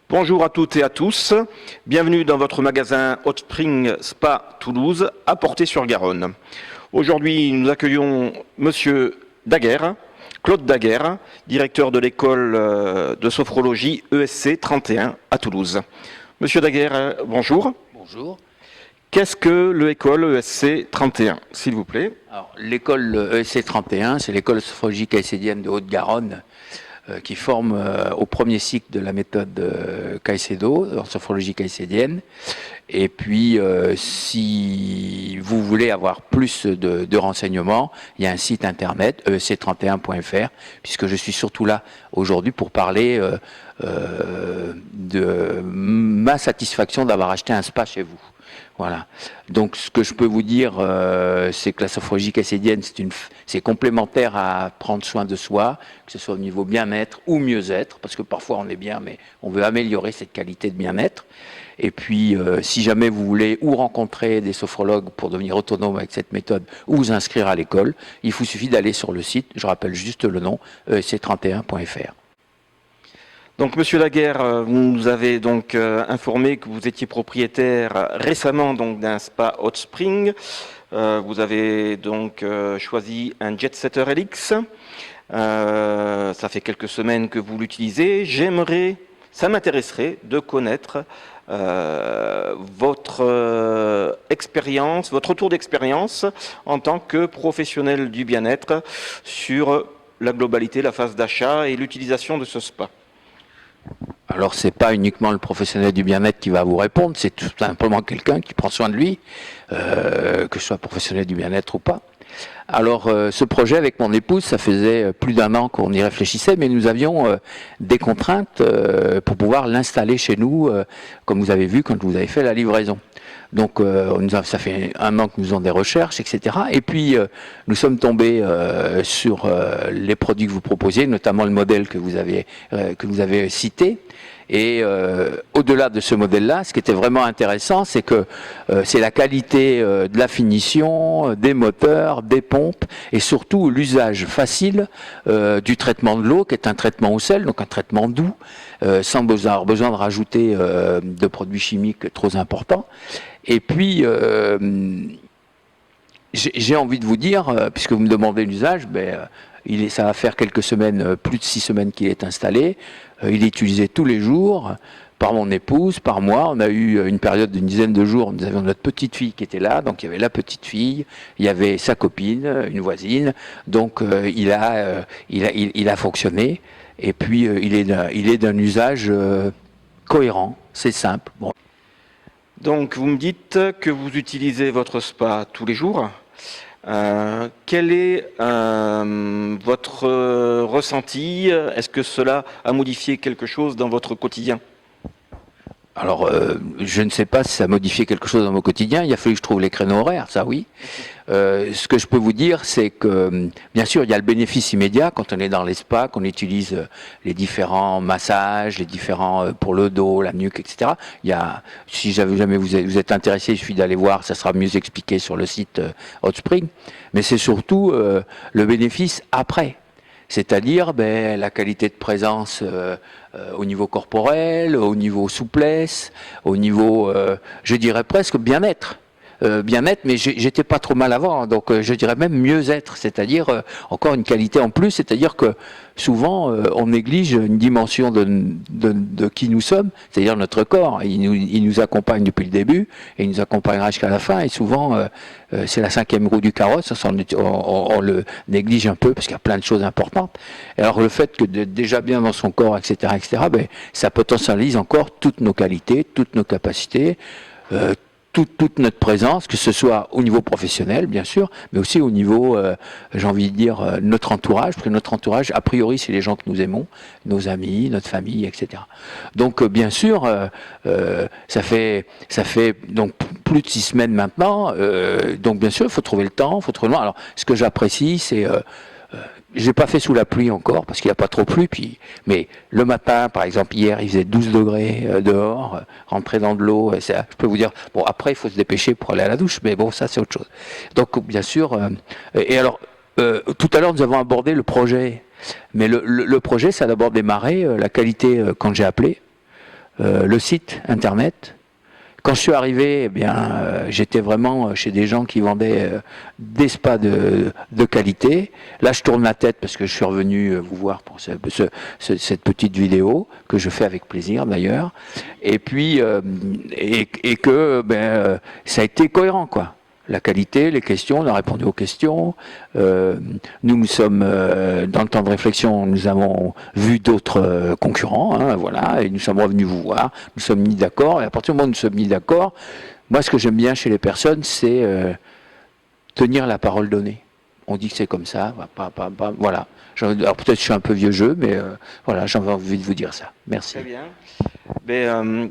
Bonjour à toutes et à tous, bienvenue dans votre magasin Hot Spring Spa Toulouse à Portet-sur-Garonne. Aujourd'hui, nous accueillons Monsieur Daguerre, Claude Daguerre, directeur de l'école de sophrologie ESC 31 à Toulouse. Monsieur Daguerre, bonjour. Bonjour. Qu'est-ce que l'école ESC 31, s'il vous plaît? Alors, l'école ESC 31, c'est l'école sophrologique caïcédienne de Haute-Garonne qui forme au premier cycle de la méthode Caicedo, en sophrologie caïcédienne. Et puis, si vous voulez avoir plus de renseignements, il y a un site internet, esc31.fr, puisque je suis surtout là aujourd'hui pour parler de ma satisfaction d'avoir acheté un spa chez vous. Voilà. Donc, ce que je peux vous dire, c'est que la sophrologie caïcédienne, c'est complémentaire à prendre soin de soi, que ce soit au niveau bien-être ou mieux-être, parce que parfois on est bien, mais on veut améliorer cette qualité de bien-être. Et puis, si jamais vous voulez ou rencontrer des sophrologues pour devenir autonome avec cette méthode, ou vous inscrire à l'école, il vous suffit d'aller sur le site, je rappelle juste le nom, esc31.fr. Donc, Monsieur Daguerre, vous nous avez donc informé que vous étiez propriétaire récemment donc d'un spa Hot Spring. Vous avez donc choisi un Jet Setter LX. Ça fait quelques semaines que vous l'utilisez. Ça m'intéresserait de connaître votre expérience, votre retour d'expérience en tant que professionnel du bien-être sur la globalité, la phase d'achat et l'utilisation de ce spa. Alors, c'est pas uniquement le professionnel du bien-être qui va vous répondre, c'est tout simplement quelqu'un qui prend soin de lui, que je sois professionnel du bien-être ou pas. Alors, ce projet avec mon épouse, ça faisait plus d'un an qu'on y réfléchissait, mais nous avions des contraintes pour pouvoir l'installer chez nous, comme vous avez vu quand vous avez fait la livraison. Donc, ça fait un an que nous faisons des recherches, etc. Et puis, nous sommes tombés sur les produits que vous proposiez, notamment le modèle que vous avez cité. Et au-delà de ce modèle-là, ce qui était vraiment intéressant, c'est que c'est la qualité de la finition, des moteurs, des pompes, et surtout l'usage facile du traitement de l'eau, qui est un traitement au sel, donc un traitement doux, sans besoin de rajouter de produits chimiques trop importants. Et puis, j'ai envie de vous dire, puisque vous me demandez l'usage, ça va faire quelques semaines, plus de 6 semaines qu'il est installé. Il est utilisé tous les jours par mon épouse, par moi. On a eu une période d'une dizaine de jours, nous avions notre petite fille qui était là, donc il y avait la petite fille, il y avait sa copine, une voisine, donc il a fonctionné. Et puis il est d'un usage cohérent, c'est simple. Bon. Donc, vous me dites que vous utilisez votre spa tous les jours. Quel est votre ressenti? Est-ce que cela a modifié quelque chose dans votre quotidien? Alors, je ne sais pas si ça a modifié quelque chose dans mon quotidien. Il a fallu que je trouve les créneaux horaires, ça oui. Ce que je peux vous dire, c'est que, bien sûr, il y a le bénéfice immédiat quand on est dans les spas, qu'on utilise les différents massages, les différents pour le dos, la nuque, etc. Si jamais vous êtes intéressé, il suffit d'aller voir, ça sera mieux expliqué sur le site Hot Spring. Mais c'est surtout le bénéfice après. C'est-à-dire la qualité de présence au niveau corporel, au niveau souplesse, au niveau, je dirais presque bien-être. Bien-être, mais j'étais pas trop mal avant, donc je dirais même mieux-être, c'est-à-dire encore une qualité en plus, c'est-à-dire que souvent on néglige une dimension de qui nous sommes, c'est-à-dire notre corps. Il nous accompagne depuis le début et il nous accompagnera jusqu'à la fin, et souvent c'est la 5e roue du carrosse, on le néglige un peu parce qu'il y a plein de choses importantes. Et alors le fait que d'être déjà bien dans son corps, etc., ça potentialise encore toutes nos qualités, toutes nos capacités, toute notre présence, que ce soit au niveau professionnel, bien sûr, mais aussi au niveau, j'ai envie de dire, notre entourage, parce que notre entourage, a priori, c'est les gens que nous aimons, nos amis, notre famille, etc. Donc, bien sûr, ça fait donc plus de 6 semaines maintenant, donc bien sûr, il faut trouver le temps, il faut trouver le temps. Alors, ce que j'apprécie, c'est... je l'ai pas fait sous la pluie encore, parce qu'il n'a pas trop plu, mais le matin, par exemple, hier, il faisait 12 degrés dehors, rentrer dans de l'eau, je peux vous dire, bon, après, il faut se dépêcher pour aller à la douche, mais bon, ça, c'est autre chose. Donc, bien sûr, et alors, Tout à l'heure, nous avons abordé le projet. Mais le projet, ça a d'abord démarré, la qualité quand j'ai appelé, le site internet. Quand je suis arrivé, eh bien, j'étais vraiment chez des gens qui vendaient des spas de qualité. Là, je tourne la tête parce que je suis revenu vous voir pour cette petite vidéo que je fais avec plaisir d'ailleurs. Et puis, et que ça a été cohérent, quoi. La qualité, les questions, on a répondu aux questions. Nous sommes, dans le temps de réflexion, nous avons vu d'autres concurrents, hein, voilà, et nous sommes revenus vous voir, nous sommes mis d'accord, et à partir du moment où nous sommes mis d'accord, moi ce que j'aime bien chez les personnes, c'est tenir la parole donnée. On dit que c'est comme ça, voilà. Alors peut-être que je suis un peu vieux jeu, mais voilà, j'avais envie de vous dire ça. Merci. Très bien.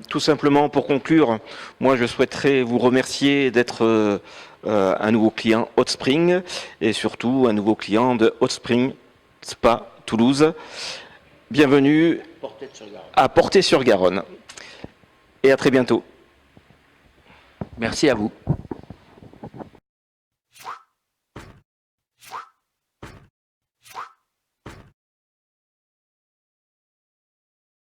Tout simplement pour conclure, moi je souhaiterais vous remercier d'être un nouveau client Hotspring et surtout un nouveau client de Hotspring Spa Toulouse. Bienvenue à Portet-sur-Garonne et à très bientôt. Merci à vous.